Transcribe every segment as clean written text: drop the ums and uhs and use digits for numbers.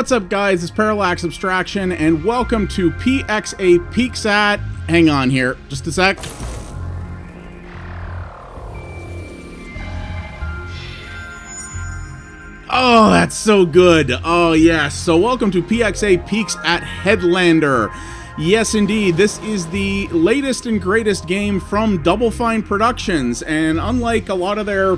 What's up, guys? It's Parallax Abstraction, and welcome to PXA Peeks at... Hang on here, just a sec. Oh, that's so good. Oh, yes. So welcome to PXA Peeks at Headlander. Yes, indeed. This is the latest and greatest game from Double Fine Productions, and unlike a lot of their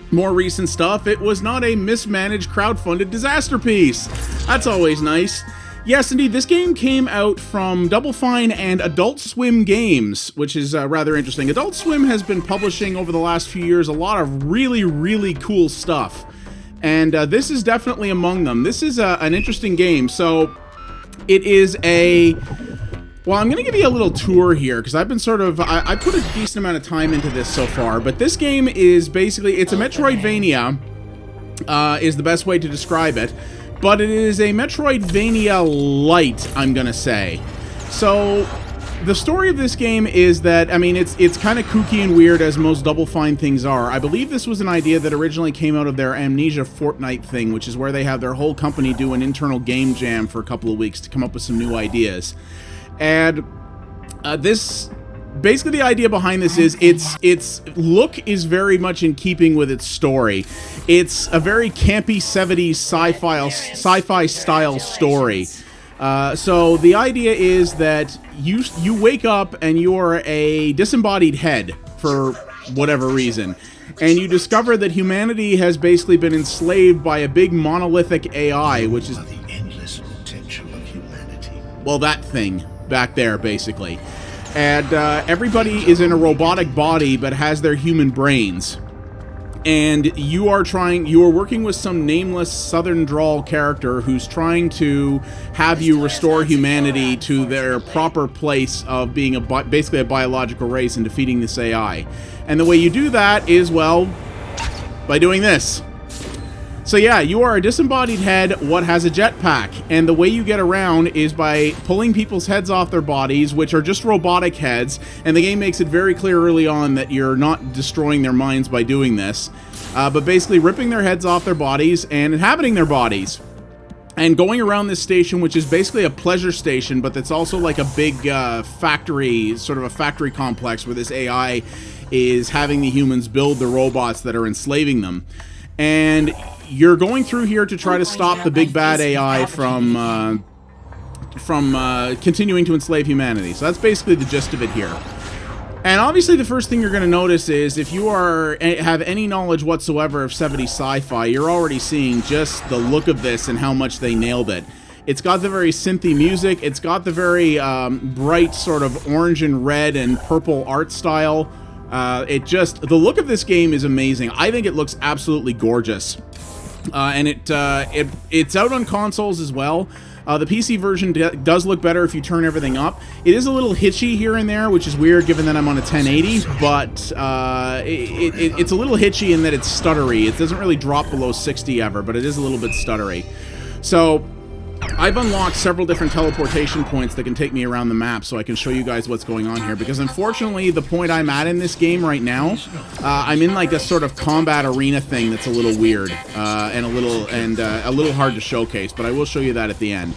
more recent stuff, it was not a mismanaged crowdfunded disaster piece. That's always nice. Yes, indeed, this game came out from Double Fine and Adult Swim Games, which is rather interesting. Adult Swim has been publishing over the last few years a lot of really cool stuff, and this is definitely among them. This is an interesting game. So it is a... Well, I'm going to give you a little tour here, because I've been sort of... I put a decent amount of time into this so far, but this game is basically... It's a Metroidvania, is the best way to describe it, but it is a Metroidvania light, I'm going to say. So, the story of this game is that, I mean, it's kind of kooky and weird, as most Double Fine things are. I believe this was an idea that originally came out of their Amnesia Fortnite thing, which is where they have their whole company do an internal game jam for a couple of weeks to come up with some new ideas. And this, basically the idea behind this is its look is very much in keeping with its story. It's a very campy 70s sci-fi style story. So the idea is that you wake up and you're a disembodied head for whatever reason, and you discover that humanity has basically been enslaved by a big monolithic AI, which is the endless potential of humanity. Well, that thing back there, basically. And everybody is in a robotic body but has their human brains. And you are working with some nameless southern drawl character who's trying to have you restore humanity to their proper place of being basically a biological race and defeating this AI. And the way you do that is, well, by doing this. So yeah, you are a disembodied head what has a jetpack, and the way you get around is by pulling people's heads off their bodies, which are just robotic heads, and the game makes it very clear early on that you're not destroying their minds by doing this, but basically ripping their heads off their bodies and inhabiting their bodies. And going around this station, which is basically a pleasure station, but that's also like a big factory, sort of a factory complex where this AI is having the humans build the robots that are enslaving them. And you're going through here to try to stop the big bad AI from continuing to enslave humanity. So that's basically the gist of it here. And obviously the first thing you're going to notice is if you have any knowledge whatsoever of 70s sci-fi, you're already seeing just the look of this and how much they nailed it. It's got the very synthy music. It's got the very bright sort of orange and red and purple art style. The look of this game is amazing. I think it looks absolutely gorgeous. And it's out on consoles as well. The PC version does look better if you turn everything up. It is a little hitchy here and there, which is weird given that I'm on a 1080, but it's a little hitchy in that it's stuttery. It doesn't really drop below 60 ever, but it is a little bit stuttery. So I've unlocked several different teleportation points that can take me around the map so I can show you guys what's going on here, because unfortunately the point I'm at in this game right now, I'm in like a sort of combat arena thing that's a little weird and a little hard to showcase, but I will show you that at the end.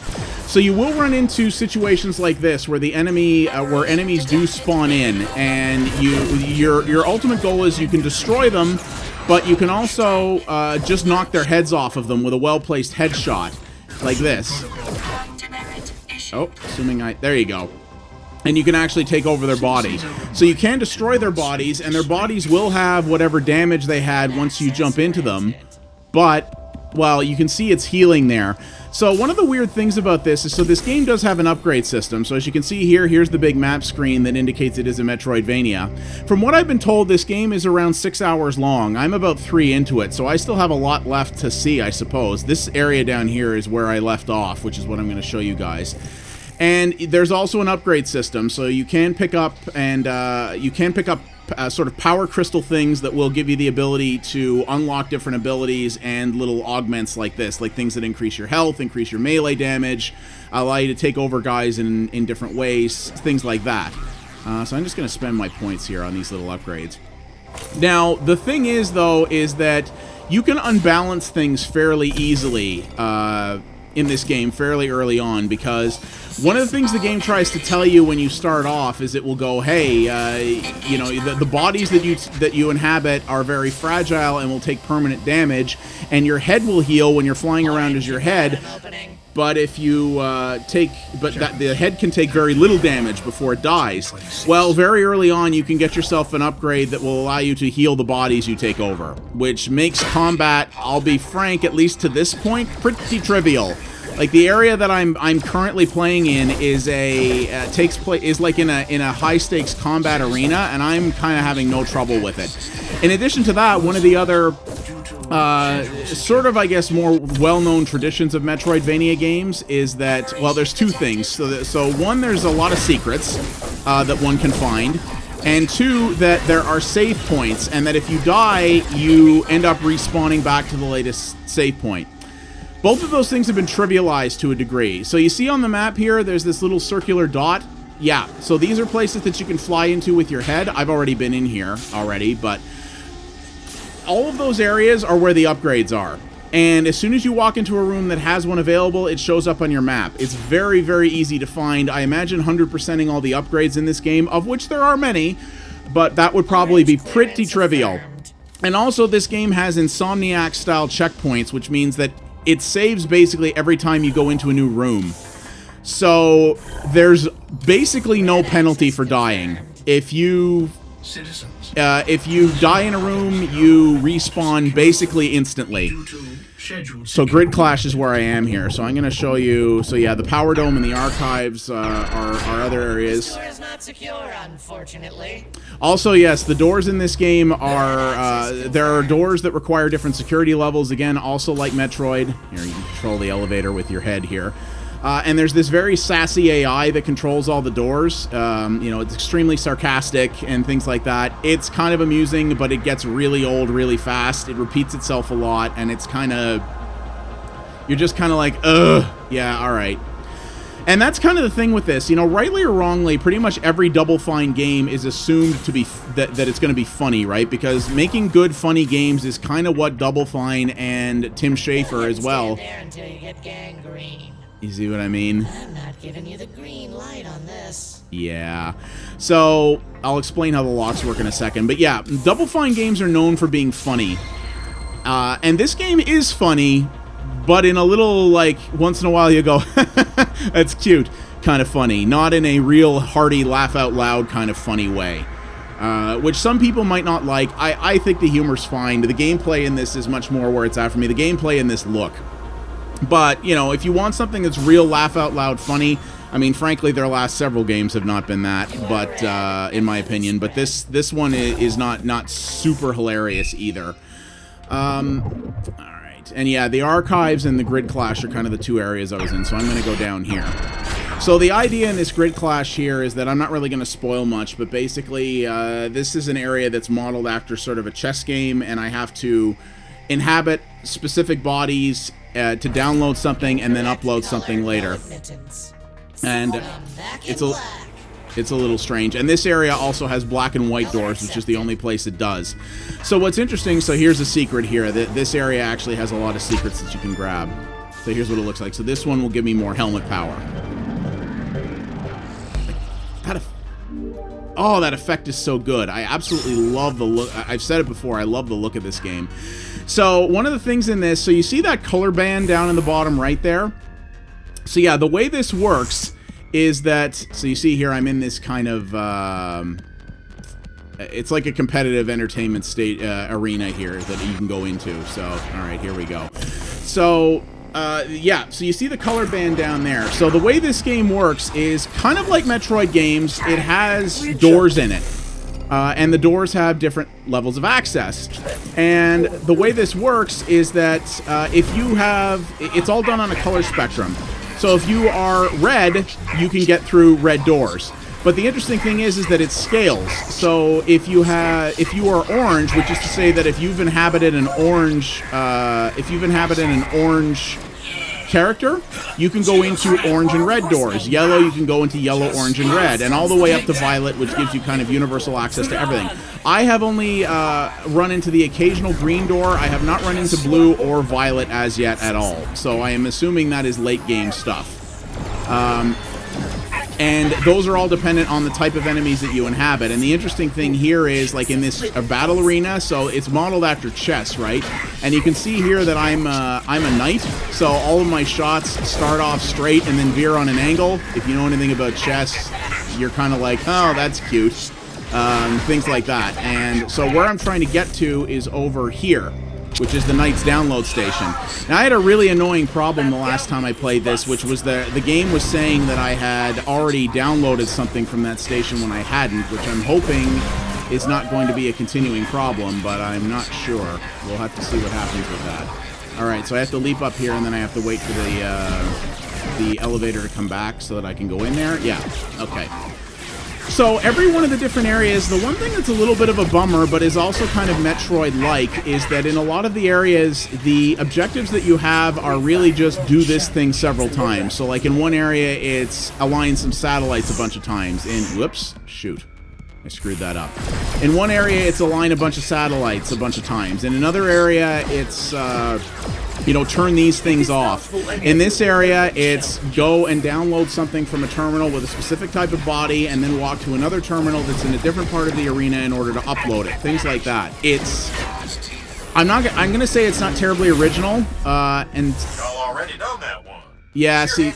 So you will run into situations like this where the where enemies do spawn in, and your ultimate goal is you can destroy them, but you can also just knock their heads off of them with a well-placed headshot. Like this. Oh, there you go. And you can actually take over their body. So you can destroy their bodies, and their bodies will have whatever damage they had once you jump into them. But, well, you can see it's healing there. So one of the weird things about this is, so this game does have an upgrade system. So as you can see here, here's the big map screen that indicates it is a Metroidvania. From what I've been told, this game is around 6 hours long. I'm about 3 into it, so I still have a lot left to see, I suppose. This area down here is where I left off, which is what I'm going to show you guys. And there's also an upgrade system, so you can pick up sort of power crystal things that will give you the ability to unlock different abilities and little augments like this, like things that increase your health, increase your melee damage, allow you to take over guys in different ways, things like that. So I'm just going to spend my points here on these little upgrades. Now, the thing is, though, is that you can unbalance things fairly easily in this game fairly early on, because one of the things the game tries to tell you when you start off is it will go, hey, you know, the bodies that you inhabit are very fragile and will take permanent damage, and your head will heal when you're flying around as your head. But if you the head can take very little damage before it dies. Well, very early on, you can get yourself an upgrade that will allow you to heal the bodies you take over, which makes combat, I'll be frank, at least to this point, pretty trivial. Like, the area that I'm currently playing in is is like in a high stakes combat arena, and I'm kind of having no trouble with it. In addition to that, one of the other sort of, I guess, more well-known traditions of Metroidvania games is that, well, there's two things. So one, there's a lot of secrets that one can find, and two, that there are save points, and that if you die, you end up respawning back to the latest save point. Both of those things have been trivialized to a degree. So you see on the map here, there's this little circular dot. Yeah, so these are places that you can fly into with your head. I've already been in here already, but all of those areas are where the upgrades are. And as soon as you walk into a room that has one available, it shows up on your map. It's very, very easy to find. I imagine 100%ing all the upgrades in this game, of which there are many, but that would probably be pretty trivial. And also, this game has Insomniac-style checkpoints, which means that it saves basically every time you go into a new room. So there's basically no penalty for dying. If you die in a room, you respawn basically instantly. So Grid Clash is where I am here. So I'm going to show you. So yeah, the Power Dome and the Archives are other areas. The door is not secure, unfortunately. Also, yes, the doors in this game are, there are doors that require different security levels. Again, also like Metroid. Here, you can control the elevator with your head here. And there's this very sassy AI that controls all the doors. You know, it's extremely sarcastic and things like that. It's kind of amusing, but it gets really old really fast. It repeats itself a lot, and it's kind of... You're just kind of like, ugh, yeah, all right. And that's kind of the thing with this. You know, rightly or wrongly, pretty much every Double Fine game is assumed to be that it's going to be funny, right? Because making good, funny games is kind of what Double Fine and Tim Schafer as well. Stand there until you get gangrene. You see what I mean? I'm not giving you the green light on this. Yeah. So, I'll explain how the locks work in a second. But yeah, Double Fine games are known for being funny. And this game is funny, but in a little, like, once in a while you go, that's cute, kind of funny. Not in a real hearty, laugh-out-loud kind of funny way. Which some people might not like. I think the humor's fine. The gameplay in this is much more where it's at for me. The gameplay in this, look. But, you know, if you want something that's real laugh-out-loud funny, I mean, frankly, their last several games have not been that, but, in my opinion. But this one is not super hilarious either. Alright. And yeah, the Archives and the Grid Clash are kind of the two areas I was in, so I'm going to go down here. So the idea in this Grid Clash here is that I'm not really going to spoil much, but basically, this is an area that's modeled after sort of a chess game, and I have to inhabit specific bodies to download something and then upload something later. And it's a little strange. And this area also has black and white doors, which is the only place it does. So what's interesting, so here's a secret here. This area actually has a lot of secrets that you can grab. So here's what it looks like. So this one will give me more helmet power. Oh, that effect is so good. I absolutely love the look. I've said it before. I love the look of this game. So one of the things in this, so you see that color band down in the bottom right there? So yeah, the way this works is that, so you see here I'm in this kind of, it's like a competitive entertainment state arena here that you can go into. So, all right, here we go. So, yeah, so you see the color band down there. So the way this game works is kind of like Metroid games. It has doors in it. And the doors have different levels of access. And the way this works is that if you have... It's all done on a color spectrum. So if you are red, you can get through red doors. But the interesting thing is that it scales. So if you are orange, which is to say that if you've inhabited an orange character, you can go into orange and red doors. Yellow, you can go into yellow, orange, and red, and all the way up to violet, which gives you kind of universal access to everything. I have only run into the occasional green door. I have not run into blue or violet as yet at all. So I am assuming that is late game stuff. And those are all dependent on the type of enemies that you inhabit. And the interesting thing here is, like in this battle arena, so it's modeled after chess, right? And you can see here that I'm a knight, so all of my shots start off straight and then veer on an angle. If you know anything about chess, you're kind of like, oh, that's cute. Things like that. And so where I'm trying to get to is over here, which is the Knight's download station. Now, I had a really annoying problem the last time I played this, which was the game was saying that I had already downloaded something from that station when I hadn't, which I'm hoping is not going to be a continuing problem, but I'm not sure. We'll have to see what happens with that. All right, so I have to leap up here, and then I have to wait for the elevator to come back so that I can go in there. Yeah, okay. So every one of the different areas, the one thing that's a little bit of a bummer, but is also kind of Metroid-like, is that in a lot of the areas, the objectives that you have are really just do this thing several times. So like in one area, it's align some satellites a bunch of times. Whoops, shoot. I screwed that up. In one area, it's align a bunch of satellites a bunch of times. In another area, it's, you know, turn these things off. In this area, it's go and download something from a terminal with a specific type of body and then walk to another terminal that's in a different part of the arena in order to upload it. Things like that. It's... I'm going to say it's not terribly original, and... Y'all already done that one. Yeah, see...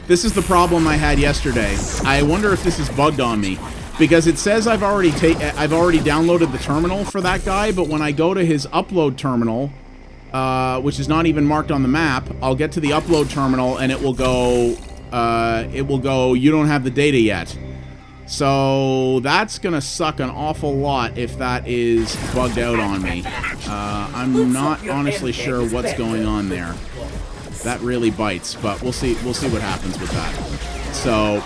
This is the problem I had yesterday. I wonder if this is bugged on me, because it says I've already downloaded the terminal for that guy, but when I go to his upload terminal, which is not even marked on the map, I'll get to the upload terminal and it will go, you don't have the data yet. So that's gonna suck an awful lot if that is bugged out on me. I'm not honestly sure what's going on there. That really bites, but we'll see what happens with that. So,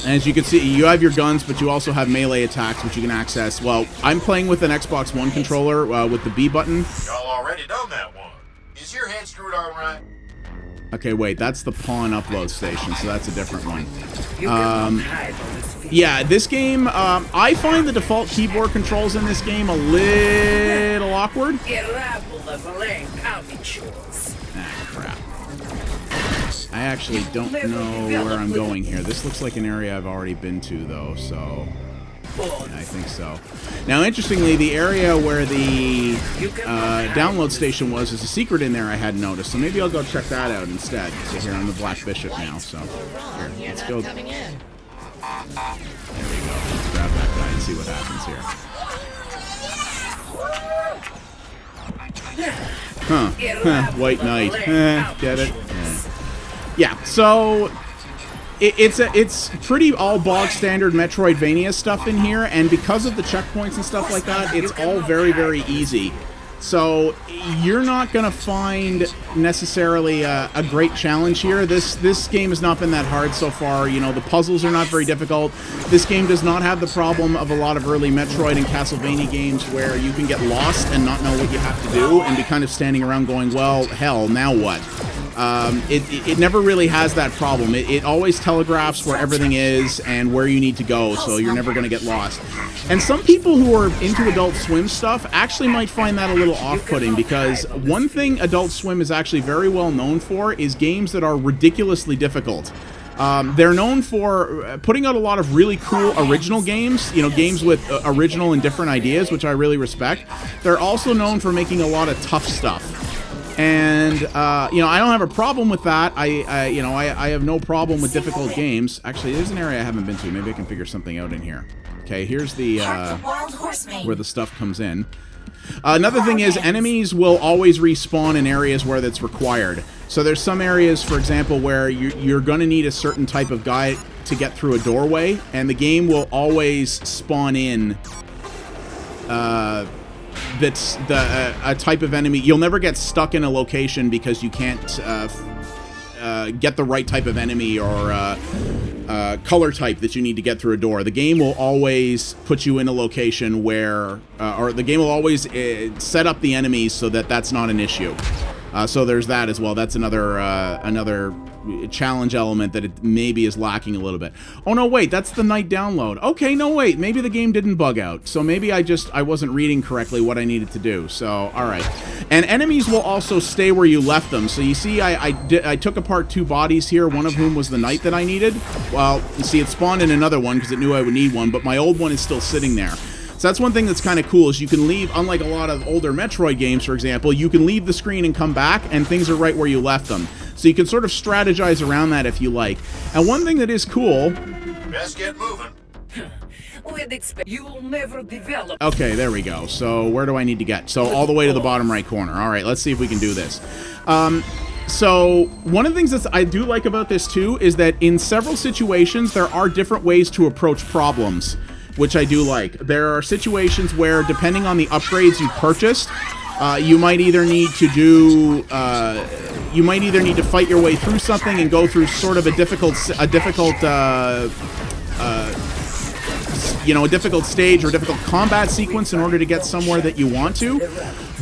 as you can see, you have your guns, but you also have melee attacks, which you can access. Well, I'm playing with an Xbox One controller with the B button. Y'all already done that one. Is your head screwed on right? Okay, wait, that's the pawn upload station, so that's a different one. Yeah, this game, I find the default keyboard controls in this game a little awkward. Ah, crap. I actually don't know where I'm going here. This looks like an area I've already been to, though, so... Yeah, I think so. Now, interestingly, the area where the download station was is a secret in there I hadn't noticed, so maybe I'll go check that out instead. So here, I'm the Black Bishop now, so... Here, let's go... There we go. Let's grab that guy and see what happens here. Huh. White Knight. Get it? Yeah, so... It's pretty all bog standard Metroidvania stuff in here, and because of the checkpoints and stuff like that, it's all very, very easy. So you're not going to find necessarily a great challenge here. This game has not been that hard so far. You know, the puzzles are not very difficult. This game does not have the problem of a lot of early Metroid and Castlevania games where you can get lost and not know what you have to do and be kind of standing around going, well, hell, now what? It never really has that problem. It always telegraphs where everything is and where you need to go, so you're never going to get lost. And some people who are into Adult Swim stuff actually might find that a little off-putting, because one thing Adult Swim is actually very well known for is games that are ridiculously difficult. They're known for putting out a lot of really cool original games, you know, games with original and different ideas, which I really respect. They're also known for making a lot of tough stuff. And, you know, I don't have a problem with that. I have no problem with difficult games. Actually, there's an area I haven't been to. Maybe I can figure something out in here. Okay, here's the, where the stuff comes in. Another thing is, enemies will always respawn in areas where that's required. So there's some areas, for example, where you're going to need a certain type of guy to get through a doorway, and the game will always spawn in, that's a type of enemy. You'll never get stuck in a location because you can't get the right type of enemy or color type that you need to get through a door. The game will always put you in a location where, or the game will always set up the enemies so that that's not an issue. So there's that as well. That's another challenge element that it maybe is lacking a little bit. Oh no, wait, that's the night download. Okay, no wait, maybe the game didn't bug out. So maybe I wasn't reading correctly what I needed to do. So all right. And enemies will also stay where you left them. So you see I took apart 2 bodies here, one of whom was the knight that I needed. Well, you see it spawned in another one because it knew I would need one, but my old one is still sitting there. So that's one thing that's kind of cool is you can leave, unlike a lot of older Metroid games, for example, you can leave the screen and come back and things are right where you left them. So you can sort of strategize around that if you like. And one thing that is cool... Best get moving. We'd expect you'll never develop. Okay, there we go. So where do I need to get? So all the way to the bottom right corner. All right, let's see if we can do this. So one of the things that I do like about this too is that in several situations there are different ways to approach problems, which I do like. There are situations where, depending on the upgrades you purchased, you might either need to do, you might either need to fight your way through something and go through sort of a difficult stage or difficult combat sequence in order to get somewhere that you want to.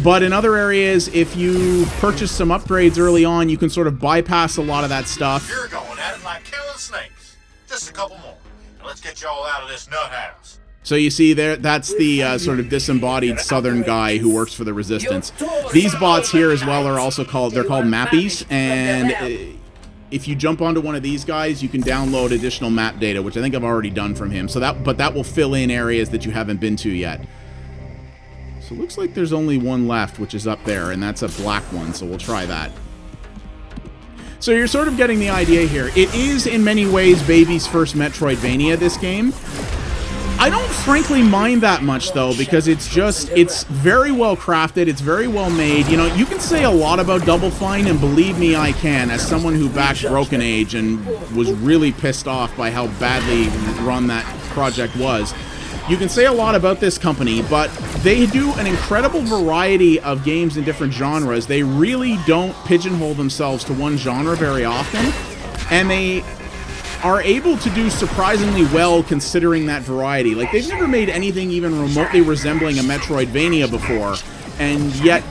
But in other areas, if you purchase some upgrades early on, you can sort of bypass a lot of that stuff. You're going at it like killing snakes. Just a couple more. Now let's get you all out of this nut house. So you see there, that's the sort of disembodied southern guy who works for the Resistance. These bots here as well are also called mappies, and if you jump onto one of these guys, you can download additional map data, which I think I've already done from him. So that will fill in areas that you haven't been to yet. So it looks like there's only one left, which is up there, and that's a black one, so we'll try that. So you're sort of getting the idea here. It is, in many ways, baby's first Metroidvania, this game. I don't frankly mind that much, though, because it's very well crafted, it's very well made. You know, you can say a lot about Double Fine, and believe me, I can, as someone who backed Broken Age and was really pissed off by how badly run that project was. You can say a lot about this company, but they do an incredible variety of games in different genres. They really don't pigeonhole themselves to one genre very often, and they are able to do surprisingly well considering that variety. Like, they've never made anything even remotely resembling a Metroidvania before, and yet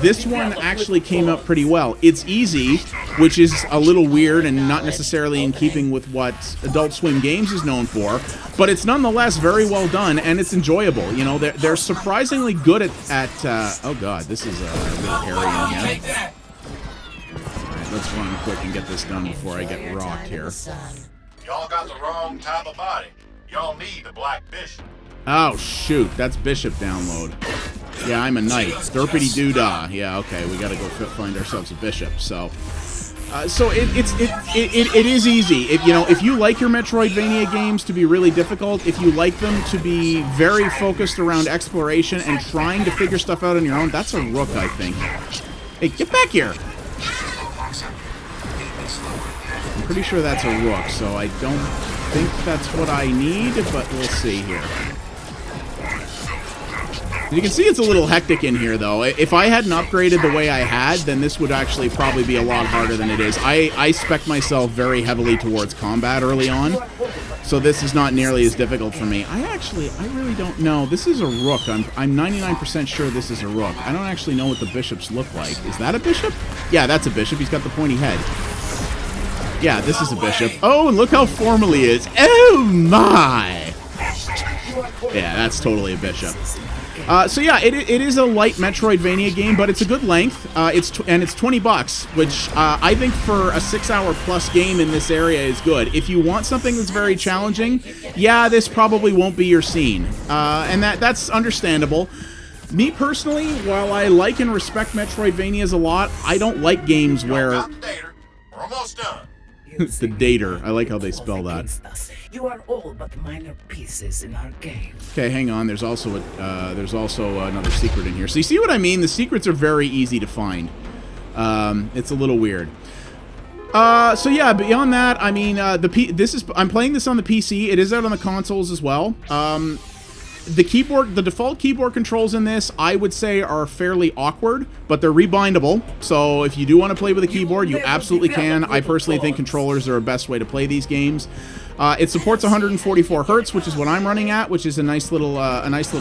this one actually came out pretty well. It's easy, which is a little weird and not necessarily in keeping with what Adult Swim Games is known for, but it's nonetheless very well done, and it's enjoyable. You know, they're surprisingly good at oh god, this is a little hairy in here. Alright, let's run quick and get this done before I get rocked here. Y'all got the wrong type of body. Y'all need the Black Bishop. Oh shoot, that's Bishop download. Yeah, I'm a knight. Derpity doodah. Yeah, okay, we gotta go find ourselves a bishop. So, it is easy. If you like your Metroidvania games to be really difficult, if you like them to be very focused around exploration and trying to figure stuff out on your own, that's a rook, I think. Hey, get back here! I'm pretty sure that's a rook, so I don't think that's what I need, but we'll see here. You can see it's a little hectic in here, though. If I hadn't upgraded the way I had, then this would actually probably be a lot harder than it is. I spec myself very heavily towards combat early on, so this is not nearly as difficult for me. I really don't know. This is a rook. I'm 99% sure this is a rook. I don't actually know what the bishops look like. Is that a bishop? Yeah, that's a bishop. He's got the pointy head. Yeah, this is a bishop. Oh, and look how formal he is. Oh, my! Yeah, that's totally a bishop. So yeah, it is a light Metroidvania game, but it's a good length. It's $20, which I think for a 6-hour plus game in this area is good. If you want something that's very challenging, yeah, this probably won't be your scene, and that's understandable. Me personally, while I like and respect Metroidvanias a lot, I don't like games where We're almost done. the dater. I like how they spell that. You are all but minor pieces in our game. Okay, hang on. There's also another secret in here. So you see what I mean? The secrets are very easy to find. It's a little weird. So yeah, beyond that, I mean, I'm playing this on the PC. It is out on the consoles as well. The default keyboard controls in this, I would say, are fairly awkward, but they're rebindable. So if you do want to play with a keyboard, you absolutely can. I personally think controllers are a best way to play these games. It supports 144 Hz, which is what I'm running at, which is a nice little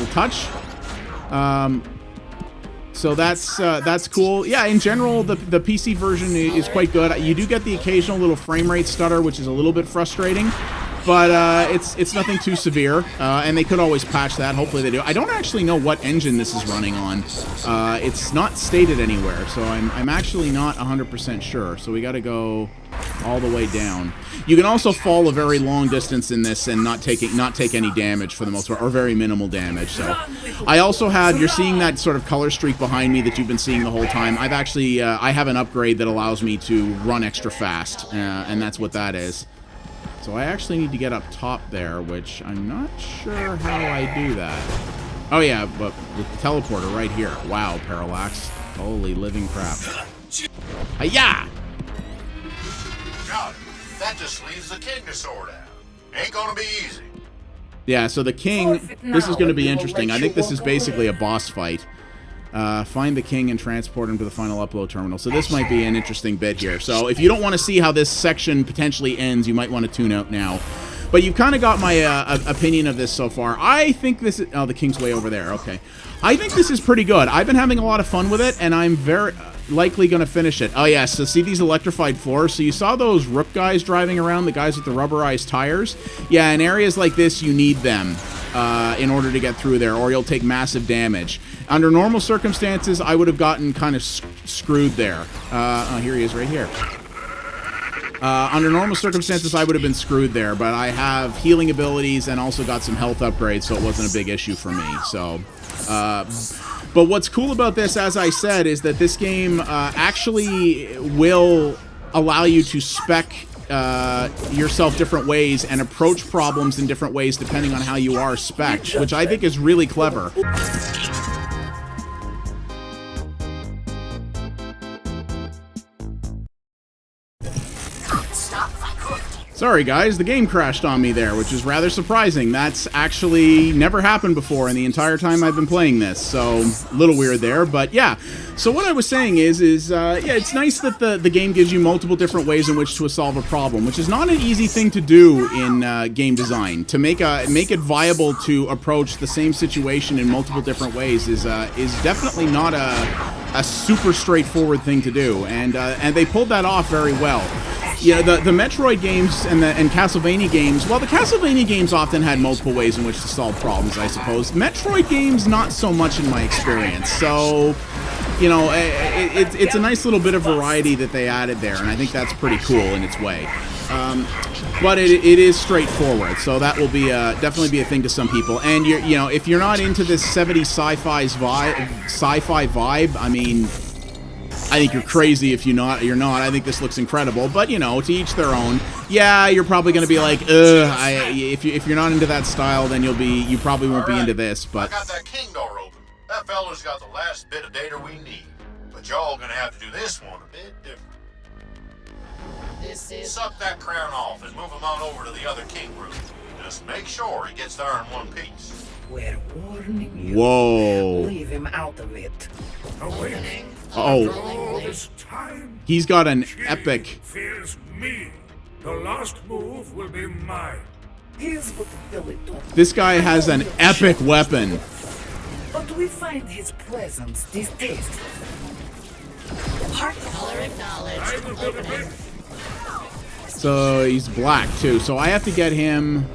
touch. So that's cool. Yeah, in general, the PC version is quite good. You do get the occasional little frame rate stutter, which is a little bit frustrating, but it's nothing too severe, and they could always patch that. Hopefully they do. I don't actually know what engine this is running on. It's not stated anywhere, so I'm actually not 100% sure. So we got to go all the way down. You can also fall a very long distance in this and not take any damage for the most part, or very minimal damage. So I also have, you're seeing that sort of color streak behind me that you've been seeing the whole time. I've actually I have an upgrade that allows me to run extra fast, and that's what that is. So I actually need to get up top there, which I'm not sure how I do that. Oh yeah, but with the teleporter right here. Wow, Parallax. Holy living crap. Hi-ya! Got it. That just leaves the king to sort out. Ain't gonna be easy. Yeah, so the king, this is going to be interesting. I think this is basically a boss fight. Find the king and transport him to the final upload terminal. So this might be an interesting bit here. So if you don't want to see how this section potentially ends, you might want to tune out now. But you've kind of got my opinion of this so far. I think this is... Oh, the king's way over there. Okay. I think this is pretty good. I've been having a lot of fun with it, and I'm very... likely going to finish it. Oh yeah, so see these electrified floors? So you saw those Rook guys driving around, the guys with the rubberized tires? Yeah, in areas like this, you need them in order to get through there, or you'll take massive damage. Under normal circumstances, I would have gotten kind of screwed there. Oh, here he is right here. Under normal circumstances, I would have been screwed there, but I have healing abilities and also got some health upgrades, so it wasn't a big issue for me. So, but what's cool about this, as I said, is that this game actually will allow you to spec yourself different ways and approach problems in different ways depending on how you are spec'd, which I think is really clever. Sorry guys, the game crashed on me there, which is rather surprising. That's actually never happened before in the entire time I've been playing this, so a little weird there, but yeah. So what I was saying is yeah, it's nice that the game gives you multiple different ways in which to solve a problem, which is not an easy thing to do in game design. To make it viable to approach the same situation in multiple different ways is definitely not a super straightforward thing to do, and they pulled that off very well. Yeah, the Metroid games and Castlevania games, well, the Castlevania games often had multiple ways in which to solve problems, I suppose. Metroid games, not so much in my experience. So, you know, it's a nice little bit of variety that they added there, and I think that's pretty cool in its way. But it is straightforward, so that will be definitely be a thing to some people. And you know, if you're not into this 70s sci-fi vibe, I mean, I think you're crazy if you're not. I think this looks incredible, but you know, to each their own. Yeah, you're probably going to be like, if you're not into that style, then you probably won't be into this. But I got that king door open. That fella's got the last bit of data we need. But y'all gonna have to do this one a bit different. This is... Suck that crown off and move him on over to the other king room. Just make sure he gets there in one piece. We're warning you. whoa. Leave him out of it. Opening. Oh, This time, he's got an epic. fears me. The last move will be mine. Here's what Billy told me. This guy has an epic weapon. But we find his presence distasteful. Color acknowledged. Opening. So he's black too. So I have to get him,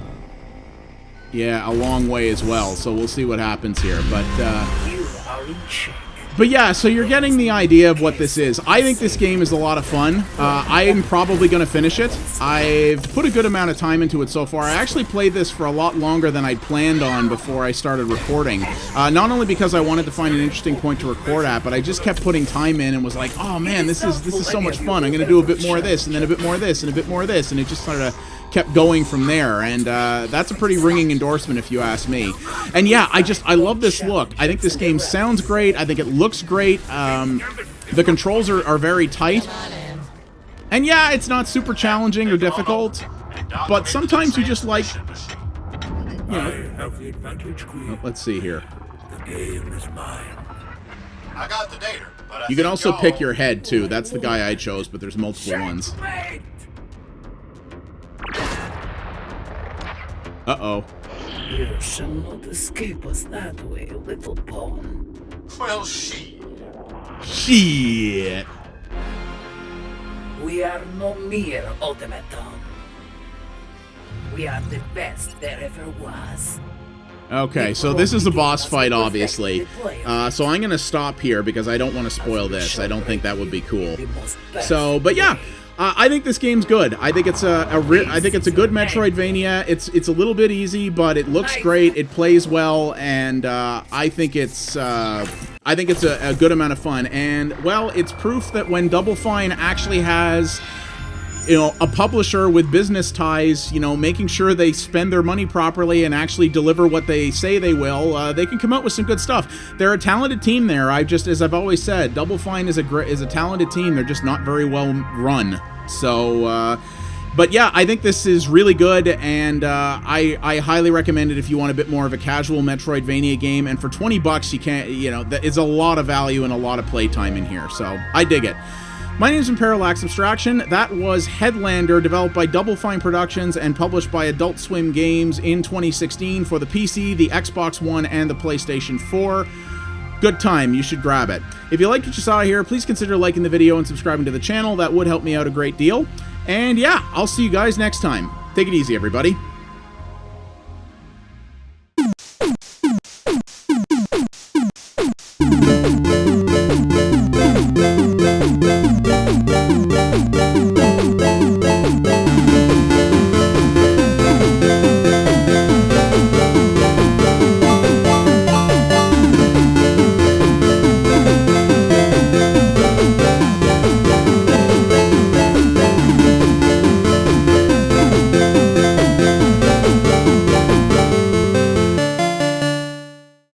yeah, a long way as well. So we'll see what happens here. You are in check. But yeah, so you're getting the idea of what this is. I think this game is a lot of fun. I am probably going to finish it. I've put a good amount of time into it so far. I actually played this for a lot longer than I'd planned on before I started recording. Not only because I wanted to find an interesting point to record at, but I just kept putting time in and was like, oh man, this is so much fun. I'm going to do a bit more of this, and then a bit more of this, and a bit more of this, and it just sort of kept going from there, and that's a pretty ringing endorsement if you ask me. And yeah, I love this look. I think this game sounds great. I think it looks great. The controls are very tight. And yeah, it's not super challenging or difficult, but sometimes you just like, you I know, have the advantage, Queen. let's see here. The game is mine. I got the data, but I You can think also y'all- pick your head too. That's the guy I chose, but there's multiple ones. Uh-oh. You shall not escape us that way, little pawn. Well, shit. Shit. We are no mere automaton. We are the best there ever was. Okay, so this is the boss fight, obviously. So I'm going to stop here because I don't want to spoil this. I don't think that would be cool. So, but yeah, I think this game's good. I think it's a good Metroidvania. It's a little bit easy, but it looks great. It plays well, and I think it's a good amount of fun. And well, it's proof that when Double Fine actually has, you know, a publisher with business ties, you know, making sure they spend their money properly and actually deliver what they say they will, they can come out with some good stuff. They're a talented team there. As I've always said, Double Fine is a talented team. They're just not very well run. So, but yeah, I think this is really good, and I highly recommend it if you want a bit more of a casual Metroidvania game. And for 20 bucks, you can't, you know, that is a lot of value and a lot of playtime in here. So I dig it. My name's Parallax Abstraction. That was Headlander, developed by Double Fine Productions and published by Adult Swim Games in 2016 for the PC, the Xbox One, and the PlayStation 4. Good time. You should grab it. If you liked what you saw here, please consider liking the video and subscribing to the channel. That would help me out a great deal. And yeah, I'll see you guys next time. Take it easy, everybody.